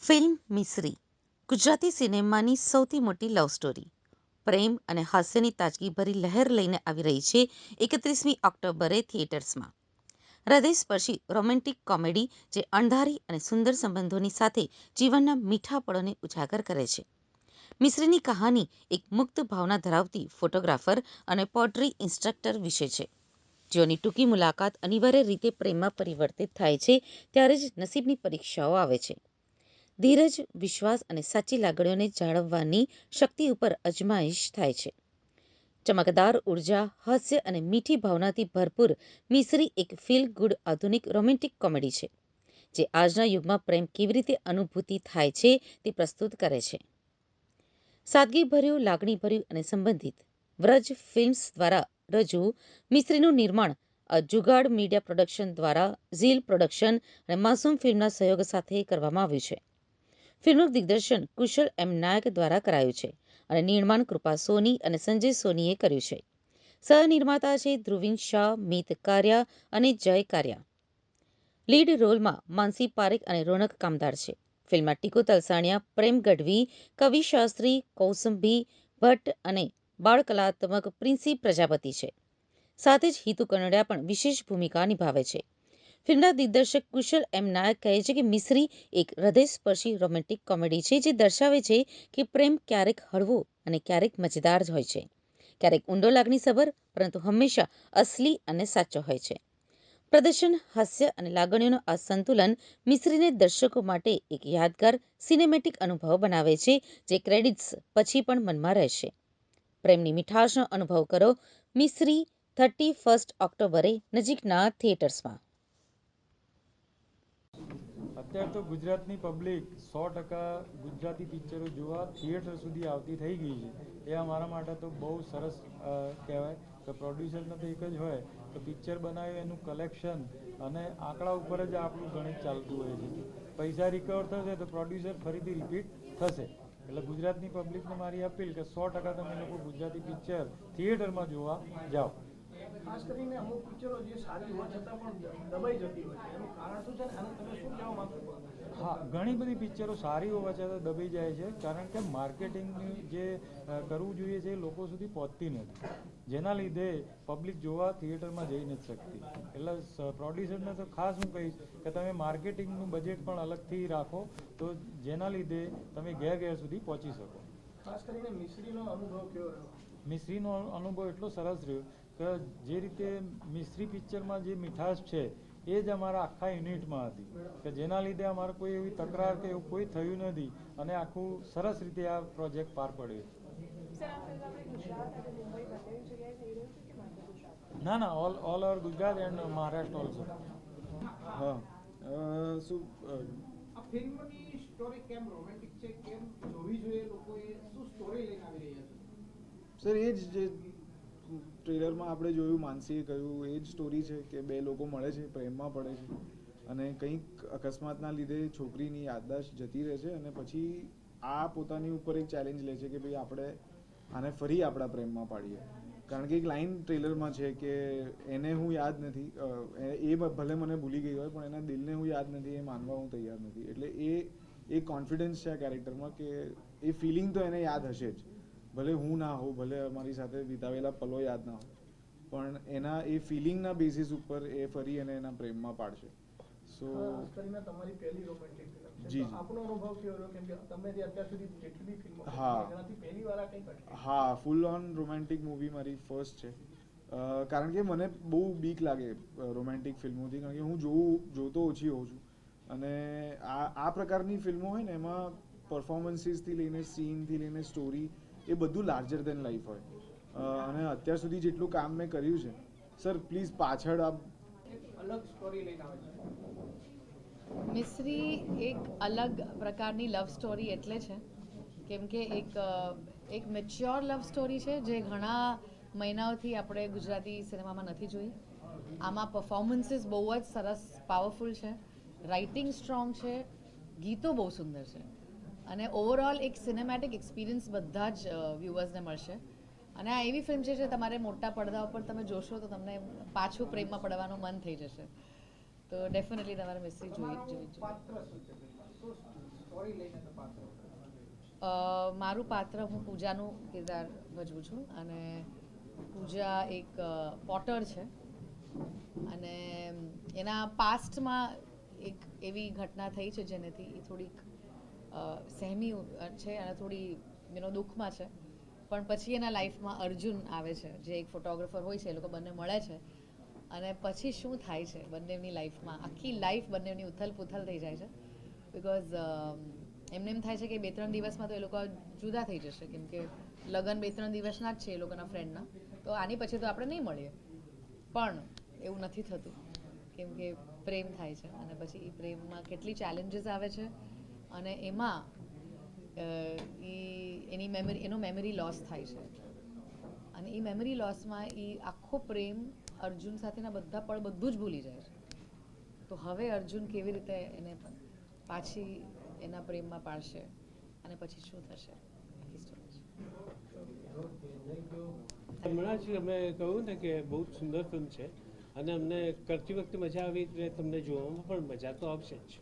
Film મિસ્રી Gujarati સિનેમાની સૌથી મોટી love story પ્રેમ અને હાસ્યની તાજગીભરી લહેર લઈને આવી રહી છે 31મી ઓક્ટોબરે થિયેટર્સમાં. હૃદયસ્પર્શી રોમેન્ટિક કોમેડી જે અણધારી અને સુંદર સંબંધોની સાથે જીવનના મીઠા પળોને ઉજાગર કરે છે. મિસ્રીની કહાની એક મુક્ત ભાવના ધરાવતી ફોટોગ્રાફર અને પોટ્રી ઇન્સ્ટ્રક્ટર વિશે છે, જેઓની ટૂંકી મુલાકાત અનિવાર્ય રીતે પ્રેમમાં પરિવર્તિત થાય છે ત્યારે જ નસીબની પરીક્ષાઓ આવે છે. ધીરજ, વિશ્વાસ અને સાચી લાગણીઓને જાળવવાની શક્તિ ઉપર અજમાયશ થાય છે. ચમકદાર ઉર્જા, હાસ્ય અને મીઠી ભાવનાથી ભરપૂર મિસ્રી એક ફીલ ગુડ આધુનિક રોમેન્ટિક કોમેડી છે, જે આજના યુગમાં પ્રેમ કેવી રીતે અનુભૂતિ થાય છે તે પ્રસ્તુત કરે છે. સાદગીભર્યું, લાગણીભર્યું અને સંબંધિત વ્રજ ફિલ્મ્સ દ્વારા રજૂ મિસ્રીનું નિર્માણ જુગાડ મીડિયા પ્રોડક્શન દ્વારા ઝીલ પ્રોડક્શન અને માસૂમ ફિલ્મના સહયોગ સાથે કરવામાં આવ્યું છે. ફિલ્મનું દિગ્દર્શન કુશલ એમ નાયક દ્વારા કરાયું છે અને નિર્માણ કૃપા સોની અને સંજય સોનીએ કર્યું છે. સહનિર્માતા છે ધ્રુવિન શાહ, મિત કારિયા અને જય કારિયા. લીડ રોલમાં માનસી પારેખ અને રોનક કામદાર છે. ફિલ્મમાં ટીકુ તલસાણિયા, પ્રેમ ગઢવી, કવિ શાસ્ત્રી, કૌસંબી ભટ્ટ અને બાળ કલાત્મક પ્રિન્સી પ્રજાપતિ છે. સાથે જ હિતુ કનોડિયા પણ વિશેષ ભૂમિકા નિભાવે છે. ફિલ્મના દિગ્દર્શક કુશલ એમ નાયક કહે છે કે મિસ્રી એક હૃદયસ્પર્શી રોમેન્ટિક કોમેડી છે જે દર્શાવે છે કે પ્રેમ ક્યારેક હળવો અને ક્યારેક મજેદાર હોય છે, ક્યારેક ઊંડો લાગણીસભર, પરંતુ હંમેશા અસલી અને સાચો હોય છે. પ્રદર્શન, હાસ્ય અને લાગણીઓનું આ સંતુલન મિસ્રીને દર્શકો માટે એક યાદગાર સિનેમેટિક અનુભવ બનાવે છે જે ક્રેડિટ્સ પછી પણ મનમાં રહેશે. પ્રેમની મીઠાશનો અનુભવ કરો. મિસ્રી 31 ઓક્ટોબરે નજીકના થિયેટર્સમાં. અત્યારે તો ગુજરાતની પબ્લિક 100% ગુજરાતી પિક્ચરો જોવા થિયેટર સુધી આવતી થઈ ગઈ છે. એ અમારા માટે તો બહુ સરસ કહેવાય કે પ્રોડ્યુસરનો તો એક જ હોય કે પિક્ચર બનાવ્યું એનું કલેક્શન અને આંકડા ઉપર જ આપણું ગણિત ચાલતું હોય છે. પૈસા રિકવર થશે તો પ્રોડ્યુસર ફરીથી રિપીટ થશે. એટલે ગુજરાતની પબ્લિકને મારી અપીલ કે 100% તમે લોકો ગુજરાતી પિક્ચર થિયેટરમાં જોવા જાઓ. ખાસ કરીને અમુક પિક્ચરો જે સારી હોવા છતાં પણ દબાઈ જતી હોય છે, એનું કારણ શું છે અને તમે શું કહેવા માંગો? હા, ઘણી બધી પિક્ચરો સારી હોવા છતાં દબાઈ જાય છે કારણ કે માર્કેટિંગની જે કરવું જોઈએ છે એ લોકો સુધી પહોંચતી નથી, જેના લીધે પબ્લિક જોવા થિયેટરમાં જઈ નથી શકતી. એટલે પ્રોડ્યુસરને તો ખાસ હું કહીશ કે તમે માર્કેટિંગનું બજેટ પણ અલગથી રાખો તો જેના લીધે તમે ઘેર સુધી પહોંચી શકો. ખાસ કરીને મિસ્રીનો અનુભવ કેવો રહ્યો? મિસ્રીનો અનુભવ એટલો સરસ રહ્યો કે જે રીતે મિસ્રી પિક્ચરમાં જે મીઠાશ છે એ જ અમારા આખા યુનિટમાં હતી કે જેના લીધે અમારે કોઈ એવી તકરાર કે એવું કોઈ થયું નથી અને આખું સરસ રીતે આ પ્રોજેક્ટ પાર પડ્યો. ના, all over Gujarat and Maharashtra also. હા, શું આ ફિલ્મની સ્ટોરી કેમ રોમેન્ટિક છે, કેમ જોવી જોઈએ લોકોએ, શું સ્ટોરી લઈને આવી રહ્યા છે? સર એ જ જે ટ્રેલરમાં આપણે જોયું, માનસીએ કહ્યું એ જ સ્ટોરી છે કે બે લોકો મળે છે, પ્રેમમાં પડે છે અને કંઈક અકસ્માતના લીધે છોકરીની યાદદાશ્ત જતી રહે છે અને પછી આ પોતાની ઉપર એક ચેલેન્જ લે છે કે ભાઈ આપણે આને ફરી આપણા પ્રેમમાં પાડીએ. કારણ કે એક લાઈન ટ્રેલરમાં છે કે એને હું યાદ નથી, એ ભલે મને ભૂલી ગઈ હોય પણ એના દિલને હું યાદ નથી, એ માનવા હું તૈયાર નથી. એટલે એ કોન્ફિડન્સ છે આ કેરેક્ટરમાં કે એ ફિલિંગ તો એને યાદ હશે જ, ભલે હું ના હોઉં, ભલે અમારી સાથે વિતાવેલા પલો યાદ ના હોય, પણ એના એ ફિલિંગના બેસિસ ઉપર એ ફરી એને એના પ્રેમમાં પાડશે. સો ખાસ કરીને તમારી પહેલી રોમેન્ટિક ફિલ્મ છે, જી, તો આપણો અનુભવ કેવો રહ્યો? કેમ કે તમે જે અત્યાર સુધી જેટલી બી ફિલ્મો હા, એનાથી પહેલી વાર આ કંઈ ઘટે? હા, ફૂલ ઓન રોમેન્ટિક મૂવી મારી ફર્સ્ટ છે. કારણ કે મને બહુ બીક લાગે રોમેન્ટિક ફિલ્મોથી, કારણ કે હું જોતો ઓછી હોઉં છું અને આ પ્રકારની ફિલ્મો હોય ને એમાં પરફોર્મન્સીસથી લઈને સીનથી લઈને સ્ટોરી એ બધું લાર્જર દેન લાઈફ હોય. અને અત્યાર સુધી જેટલું કામ મેં કર્યું છે, સર પ્લીઝ પાછળ આપ અલગ સ્ટોરી લઈને આવે છે. મિસ્રી એક અલગ પ્રકારની લવ સ્ટોરી એટલે છે કેમ કે એક મેચ્યોર લવ સ્ટોરી છે જે ઘણા મહિનાઓથી આપણે ગુજરાતી સિનેમામાં નથી જોઈ. આમાં પરફોર્મન્સીસ બહુ જ સરસ, પાવરફુલ છે, રાઇટિંગ સ્ટ્રોંગ છે, ગીતો બહુ સુંદર છે અને ઓવરઓલ એક સિનેમેટિક એક્સપિરિયન્સ બધા જ વ્યૂઅર્સને મળશે. અને આ એવી ફિલ્મ છે જે તમારે મોટા પડદા ઉપર તમે જોશો તો તમને પાછું પ્રેમમાં પડવાનું મન થઈ જશે. તો ડેફિનેટલી તમારે મિસ્રી જોવી જોઈએ. મારું પાત્ર હું પૂજાનું કિરદાર ભજવું છું અને પૂજા એક પોટર છે અને એના પાસ્ટમાં એક એવી ઘટના થઈ છે જેનાથી એ થોડીક સહેમી છે અને થોડી દુઃખમાં છે, પણ પછી એના લાઈફમાં અર્જુન આવે છે જે એક ફોટોગ્રાફર હોય છે. એ લોકો બંને મળે છે અને પછી શું થાય છે બંનેની લાઈફમાં, આખી લાઈફ બંનેની ઉથલ પુથલ થઈ જાય છે. બિકોઝ એમને એમ થાય છે કે 2-3 દિવસમાં તો એ લોકો જુદા થઈ જશે, કેમ કે લગ્ન 2-3 દિવસના જ છે એ લોકોના ફ્રેન્ડના, તો આની પછી તો આપણે નહીં મળીએ. પણ એવું નથી થતું, કેમ કે પ્રેમ થાય છે અને પછી એ પ્રેમમાં કેટલી ચેલેન્જીસ આવે છે અને એમાં એનો મેમરી લોસ થાય છે અને એ મેમરી લોસમાં એ આખો પ્રેમ અર્જુન સાથેના બધા પળ બધું જ ભૂલી જાય છે. તો હવે અર્જુન કેવી રીતે એને પાછી એના પ્રેમમાં પાડશે અને પછી શું થશે, આખી સ્ટોરી છે. હમણાં જ અમે કહ્યું ને કે બહુ જ સુંદર ફિલ્મ છે અને અમને કરતી વખતે મજા આવી, એટલે તમને જોવામાં પણ મજા તો આવશે જ.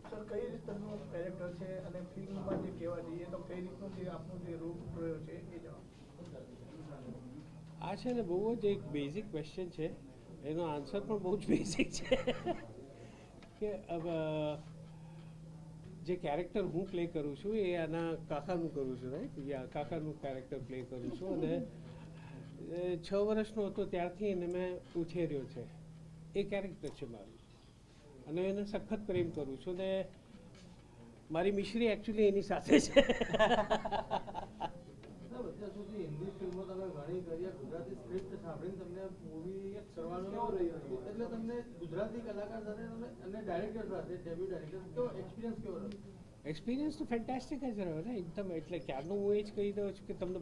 સર, કઈ રીતનું કેરેક્ટર છે અને ફિલ્મમાં જે કહેવા જઈએ તો કઈ રીતનું જે આપનો જે રોલ રહ્યો છે એ જવાબ. આ છે ને બહુ જ એક બેઝિક ક્વેશ્ચન છે, એનો આન્સર પણ બહુ જ બેઝિક છે કે જે કેરેક્ટર હું પ્લે કરું છું એ આના કાકાનું કરું છું, રાઈટ? કાકાનું કેરેક્ટર પ્લે કરું છું અને 6 વર્ષનો હતો ત્યારથી એને મેં ઉછેર્યો છે. એ કેરેક્ટર છે મારું અને એને સખત પ્રેમ કરું છું ને મારી મિશ્રી એકચ્યુઅલી એની સાથે છે. અત્યાર સુધી હિન્દી ફિલ્મો તમે ઘણી કરી, ગુજરાતી સ્ક્રિપ્ટ સાંભળીને તમને મૂવી કરવાનો એટલે તમને ગુજરાતી કલાકાર સાથે તમે અને ડાયરેક્ટર સાથે ડેબ્યુ ડાયરેક્ટર કેવો એક્સપિરિયન્સ કેવો રહ્યો? એક્સપિરિયન્સ તો ફેન્ટાસ્ટિક જ રહ્યો ને એકદમ. એટલે ક્યારનું હું એ જ કહી દઉં છું કે તમને